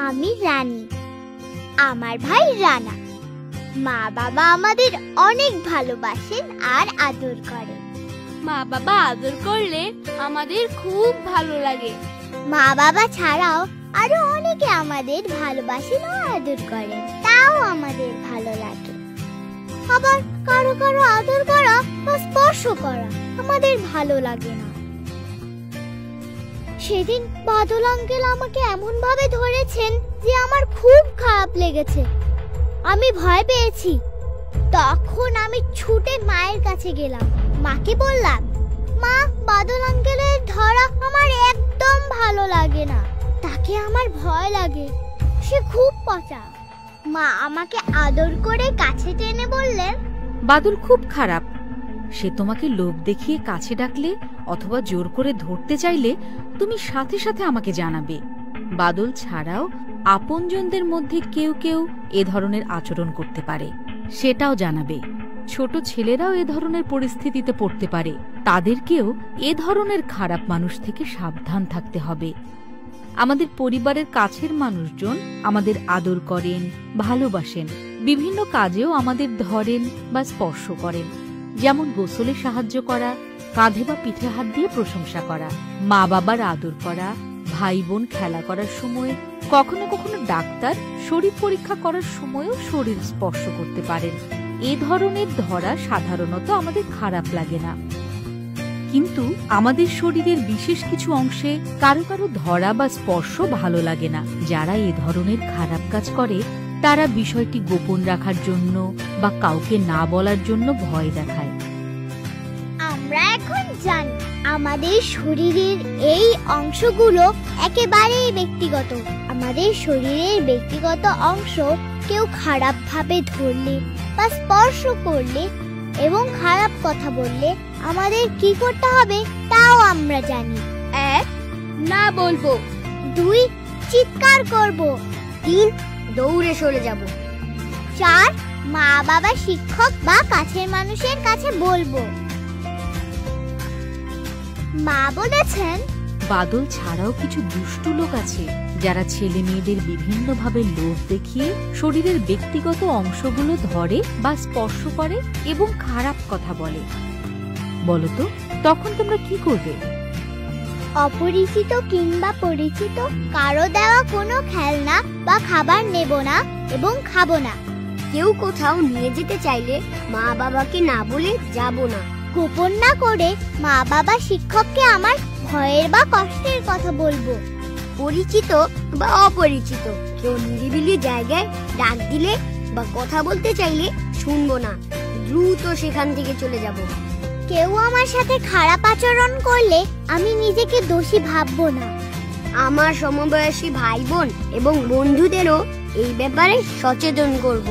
আমি রানী, আমার ভাই রানা। মা বাবা আমাদের অনেক ভালোবাসেন আর আদর করেন। মা বাবা আদর করলে আমাদের খুব ভালো লাগে। মা বাবা ছাড়াও আরো অনেকে আমাদের ভালোবাসেন ও আদর করেন, তাও আমাদের ভালো লাগে। আবার কারো কারো আদর করা বা স্পর্শ করা আমাদের ভালো লাগে না। সেদিন বাদল আঙ্কেল আমাকে এমন ভাবে ধরেছেন যে আমার খুব খারাপ লেগেছে। আমি ভয় পেয়েছি। তখন আমি ছুটে মায়ের কাছে গেলাম। মাকে বললাম, মা, বাদল আঙ্কেলের ধরা আমার একদম ভালো লাগে না, তাকে আমার ভয় লাগে, সে খুব পচা। মা আমাকে আদর করে কাছে টেনে বললেন, বাদল খুব খারাপ, সে তোমাকে লোভ দেখিয়ে কাছে ডাকলে অথবা জোর করে ধরতে চাইলে তুমি সাথে সাথে আমাকে জানাবে। বাদল ছাড়াও আপনজনদের মধ্যে কেউ কেউ এ ধরনের আচরণ করতে পারে, সেটাও জানাবে। ছোট ছেলেরাও এ ধরনের পরিস্থিতিতে পড়তে পারে, তাদেরকেও এ ধরনের খারাপ মানুষ থেকে সাবধান থাকতে হবে। আমাদের পরিবারের কাছের মানুষজন আমাদের আদর করেন, ভালোবাসেন, বিভিন্ন কাজেও আমাদের ধরেন বা স্পর্শ করেন, যেমন গোসলে সাহায্য করা, কাঁধে বা পিঠে হাত দিয়ে প্রশংসা করা, মা বাবার আদর করা, ভাই বোন খেলা করার সময়, কখনো কখনো ডাক্তার শরীর পরীক্ষা করার সময়ও শরীর স্পর্শ করতে পারেন। এ ধরনের ধরা সাধারণত আমাদের খারাপ লাগে না, কিন্তু আমাদের শরীরের বিশেষ কিছু অংশে কারো কারো ধরা বা স্পর্শ ভালো লাগে না। যারা এ ধরনের খারাপ কাজ করে তারা বিষয়টি গোপন রাখার জন্য বা কাউকে না বলার জন্য ভয় দেখায়। আমরা এখন জানি আমাদের শরীরের এই অংশগুলো একেবারেই ব্যক্তিগত। আমাদের শরীরের ব্যক্তিগত অংশ কেউ খারাপভাবে ধরলে বা স্পর্শ করলে এবং খারাপ কথা বললে আমাদের কি করতে হবে তাও আমরা জানি। 1. না বলবো। 2. চিৎকার করব। 3. দৌড়ে সরে যাব। 4. মা বাবা, শিক্ষক বা কাছের মানুষের কাছে বলবো। মা বলেছেন, বাদল ছাড়াও কিছু দুষ্টু লোক আছে যারা ছেলে মেয়েদের বিভিন্নভাবে লোভ দেখিয়ে শরীরের ব্যক্তিগত অংশগুলো ধরে বা স্পর্শ করে এবং খারাপ কথা বলে। বলতো, তখন তোমরা কি করবে? অপরিচিত কিংবা পরিচিত কারো দেওয়া কোনো খেলনা বা খাবার নেব না এবং খাবো না। কেউ কোথাও নিয়ে যেতে চাইলে মা বাবাকে না বলে যাব না। গোপন না করে মা বাবা, শিক্ষককে আমার ভয়ের বা কষ্টের কথা বলবো। পরিচিত বা অপরিচিত কেউ নিরিবিলি জায়গায় ডাক দিলে বা কথা বলতে চাইলে শুনবো না, দ্রুত সেখান থেকে চলে যাব। কেউ আমার সাথে খারাপ আচরণ করলে আমি নিজেকে দোষী ভাববো না। আমার সমবয়সী ভাই বোন এবং বন্ধুদেরও এই ব্যাপারে সচেতন করব।